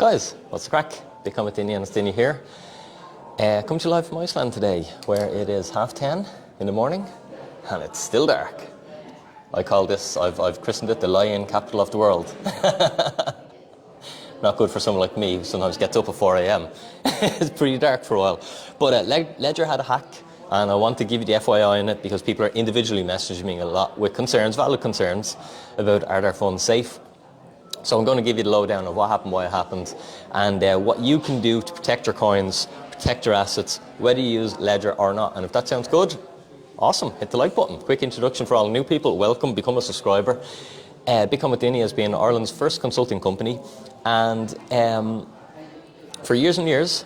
Guys, what's the crack? Become a Dinny and it's Dinny here. Coming to you live from Iceland today, where it is 10:30 in the morning and it's still dark. I call this, I've christened it the lion capital of the world. Not good for someone like me who sometimes gets up at 4 a.m. It's pretty dark for a while. But Ledger had a hack, and I want to give you the FYI on it because people are individually messaging me a lot with concerns, valid concerns, about are their funds safe. So I'm going to give you the lowdown of what happened, why it happened, and what you can do to protect your coins, protect your assets, whether you use Ledger or not. And if that sounds good, awesome, hit the like button. Quick introduction for all new people, welcome, become a subscriber. Become a Dinny has been Ireland's first consulting company, and for years and years,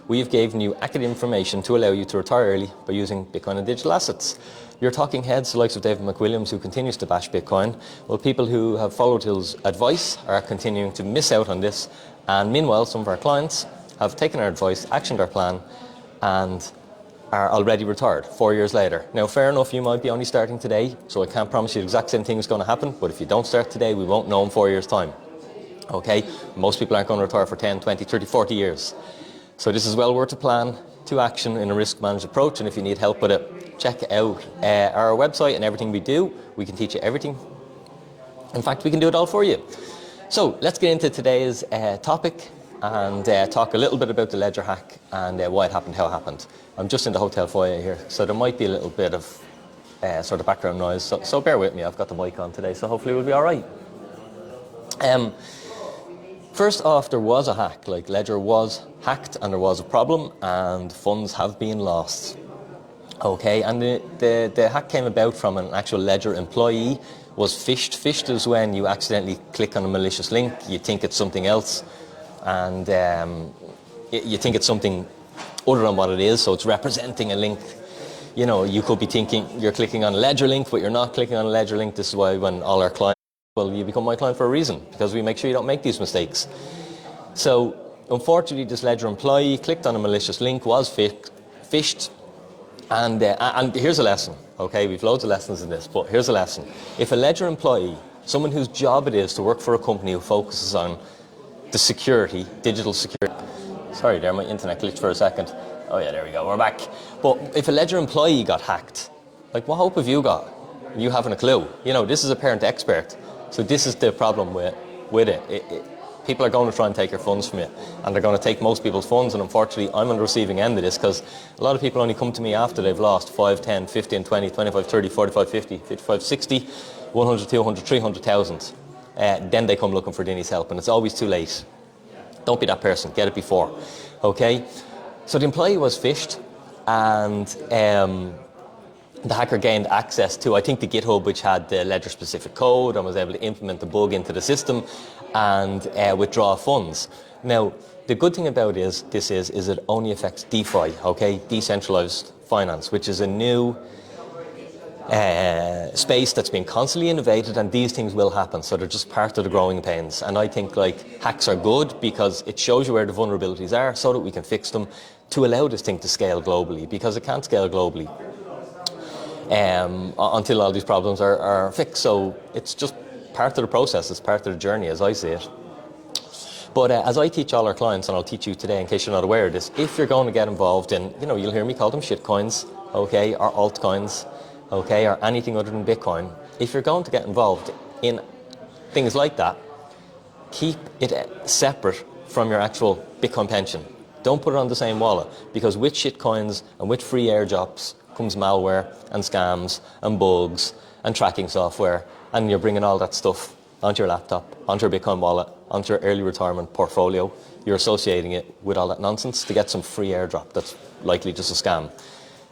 we've given you accurate information to allow you to retire early by using Bitcoin and digital assets. Your talking heads, the likes of David McWilliams, who continues to bash Bitcoin, well, people who have followed his advice are continuing to miss out on this. And meanwhile, some of our clients have taken our advice, actioned our plan, and are already retired 4 years later. Now, fair enough, you might be only starting today, so I can't promise you the exact same thing is going to happen, but if you don't start today, we won't know in 4 years' time. Okay? Most people aren't going to retire for 10, 20, 30, 40 years. So this is well worth a plan to action in a risk-managed approach, and if you need help with it, check out our website and everything we do. We can teach you everything. In fact, we can do it all for you. So let's get into today's topic and talk a little bit about the Ledger hack and why it happened, how it happened. I'm just in the hotel foyer here, so there might be a little bit of sort of background noise, so bear with me. I've got the mic on today, so hopefully we'll be all right. First off, there was a hack. Like, Ledger was hacked and there was a problem and funds have been lost. Okay, and the hack came about from an actual Ledger employee, was phished. Phished is when you accidentally click on a malicious link, you think it's something else, and you think it's something other than what it is, so it's representing a link. You know, you could be thinking you're clicking on a Ledger link, but you're not clicking on a Ledger link. This is why when all our clients, well, you become my client for a reason, because we make sure you don't make these mistakes. So, unfortunately, this Ledger employee clicked on a malicious link, was phished, and here's a lesson, okay? We've loads of lessons in this, but here's a lesson. If a Ledger employee, someone whose job it is to work for a company who focuses on the security, digital security, sorry there, my internet glitched for a second. Oh yeah, there we go, we're back. But if a Ledger employee got hacked, like, what hope have you got? You haven't a clue. You know, this is a parent expert. So this is the problem with it. People are going to try and take your funds from you, and they're going to take most people's funds, and unfortunately I'm on the receiving end of this, because a lot of people only come to me after they've lost 5, 10, 15, 20, 25, 30, 45, 50, 55, 60, 100, 200, 300,000. Then they come looking for Dinny's help, and it's always too late. Don't be that person, get it before. Okay? So the employee was phished, and the hacker gained access to, I think, the GitHub, which had the Ledger specific code, and was able to implement the bug into the system and withdraw funds. Now, the good thing about this is it only affects DeFi, okay, decentralized finance, which is a new space that's been constantly innovated, and these things will happen, so they're just part of the growing pains. And I think, like, hacks are good because it shows you where the vulnerabilities are so that we can fix them to allow this thing to scale globally, because it can't scale globally until all these problems are fixed. So it's just part of the process, it's part of the journey as I see it. But as I teach all our clients, and I'll teach you today in case you're not aware of this, if you're going to get involved in, you know, you'll hear me call them shitcoins, okay, or altcoins, okay, or anything other than Bitcoin. If you're going to get involved in things like that, keep it separate from your actual Bitcoin pension. Don't put it on the same wallet, because with shitcoins and with free airdrops comes malware and scams and bugs and tracking software, and you're bringing all that stuff onto your laptop, onto your Bitcoin wallet, onto your early retirement portfolio. You're associating it with all that nonsense to get some free airdrop that's likely just a scam.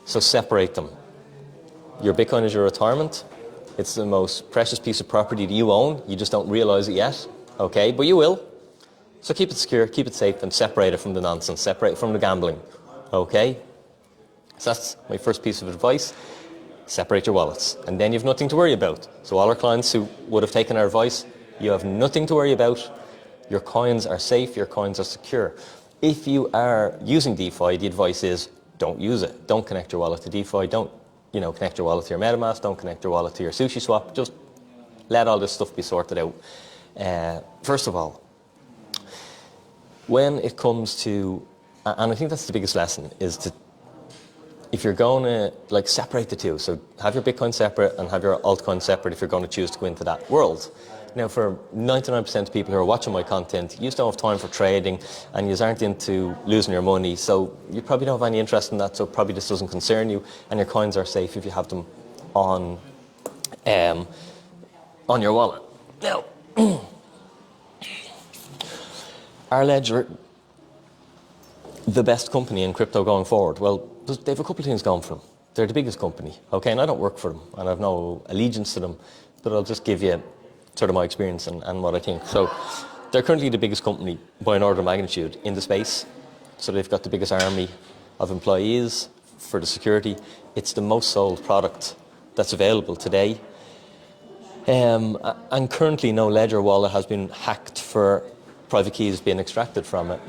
So separate them. Your Bitcoin is your retirement. It's the most precious piece of property that you own. You just don't realize it yet, okay? But you will. So keep it secure, keep it safe, and separate it from the nonsense, separate it from the gambling, okay? So that's my first piece of advice. Separate your wallets, and then you have nothing to worry about. So all our clients who would have taken our advice, you have nothing to worry about. Your coins are safe, your coins are secure. If you are using DeFi, the advice is don't use it. Don't connect your wallet to DeFi. Don't, you know, connect your wallet to your MetaMask. Don't connect your wallet to your Sushi Swap. Just let all this stuff be sorted out. First of all, when it comes to, and I think that's the biggest lesson, is to, if you're going to like separate the two, so have your Bitcoin separate and have your altcoin separate if you're going to choose to go into that world. Now, for 99% of people who are watching my content, you just don't have time for trading and you aren't into losing your money, so you probably don't have any interest in that, so probably this doesn't concern you, and your coins are safe if you have them on your wallet. Now, are Ledger the best company in crypto going forward? Well, they have a couple of things going for them. They're the biggest company, okay, and I don't work for them, and I have no allegiance to them, but I'll just give you sort of my experience and what I think. So they're currently the biggest company by an order of magnitude in the space. So they've got the biggest army of employees for the security. It's the most sold product that's available today. And currently no Ledger wallet has been hacked for private keys being extracted from it.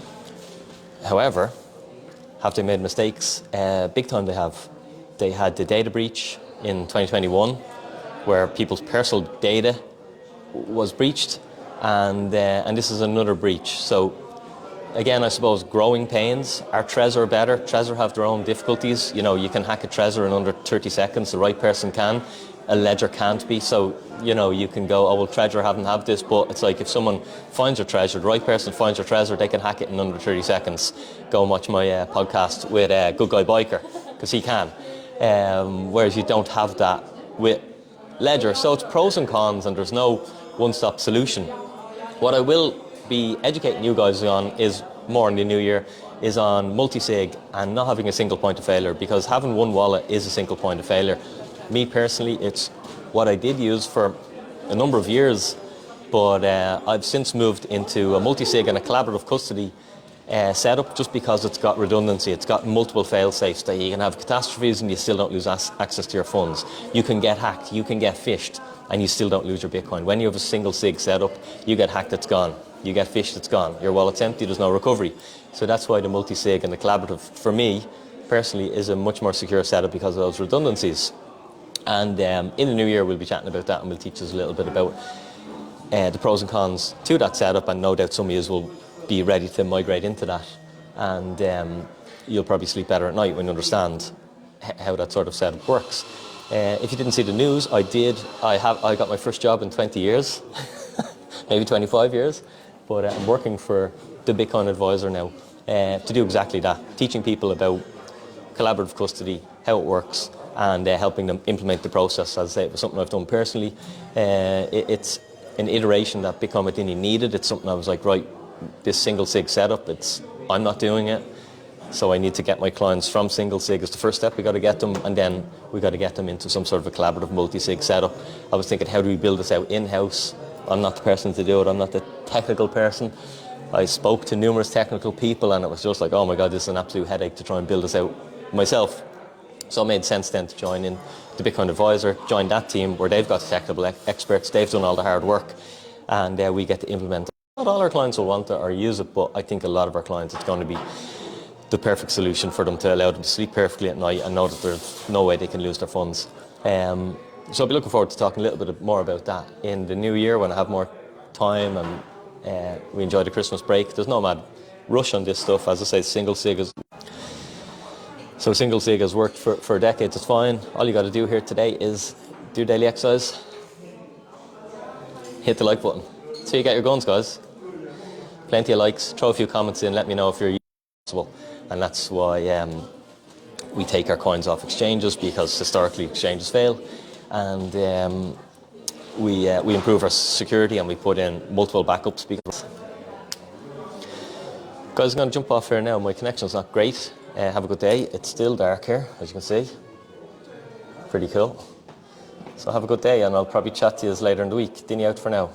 However, have they made mistakes? Big time they have. They had the data breach in 2021 where people's personal data was breached, and this is another breach. So again, I suppose growing pains. Are Trezor better? Trezor have their own difficulties. You know, you can hack a Trezor in under 30 seconds. The right person can. A Ledger can't be. So, you know, you can go, oh, well, Trezor haven't have this, but it's like if someone finds your Trezor, the right person finds your Trezor, they can hack it in under 30 seconds. Go and watch my podcast with Good Guy Biker, because he can. Whereas you don't have that with Ledger. So it's pros and cons, and there's no one-stop solution. What I will be educating you guys on is more in the new year, is on multi-sig and not having a single point of failure, because having one wallet is a single point of failure. Me personally, it's what I did use for a number of years, but I've since moved into a multi-sig and a collaborative custody setup, just because it's got redundancy. It's got multiple fail-safes that you can have catastrophes and you still don't lose access to your funds. You can get hacked, you can get phished, and you still don't lose your Bitcoin. When you have a single sig setup, you get hacked, it's gone. You get phished, it's gone. Your wallet's empty, there's no recovery. So that's why the multi-sig and the collaborative, for me personally, is a much more secure setup because of those redundancies. And in the new year, we'll be chatting about that, and we'll teach us a little bit about the pros and cons to that setup, and no doubt some of you will be ready to migrate into that. And you'll probably sleep better at night when you understand how that sort of setup works. If you didn't see the news, I got my first job in 20 years, maybe 25 years, but I'm working for the Bitcoin Advisor now to do exactly that, teaching people about collaborative custody, how it works, and helping them implement the process. As I say, it was something I've done personally. It's an iteration that Bitcoin Identity needed. It's something I was like, right, this single sig setup, I'm not doing it. So I need to get my clients from single sig as the first step. We got to get them, and then we got to get them into some sort of a collaborative multi-sig setup. I was thinking, how do we build this out in-house? I'm not the person to do it. I'm not the technical person. I spoke to numerous technical people, and it was just like, oh my God, this is an absolute headache to try and build this out myself. So it made sense then to join in the Bitcoin Advisor, join that team where they've got technical experts, they've done all the hard work, and we get to implement it. Not all our clients will want it or use it, but I think a lot of our clients, it's going to be the perfect solution for them to allow them to sleep perfectly at night and know that there's no way they can lose their funds. So I'll be looking forward to talking a little bit more about that in the new year when I have more time and we enjoy the Christmas break. There's no mad rush on this stuff. As I say, single sig has worked for decades. It's fine. All you got to do here today is do daily exercise, hit the like button. So you get your guns, guys. Plenty of likes. Throw a few comments in. Let me know if you're usable. And that's why we take our coins off exchanges, because historically exchanges fail, and we improve our security and we put in multiple backups. Because guys, I'm going to jump off here now. My connection's not great. Have a good day. It's still dark here, as you can see. Pretty cool. So have a good day, and I'll probably chat to you later in the week. Dinny out for now.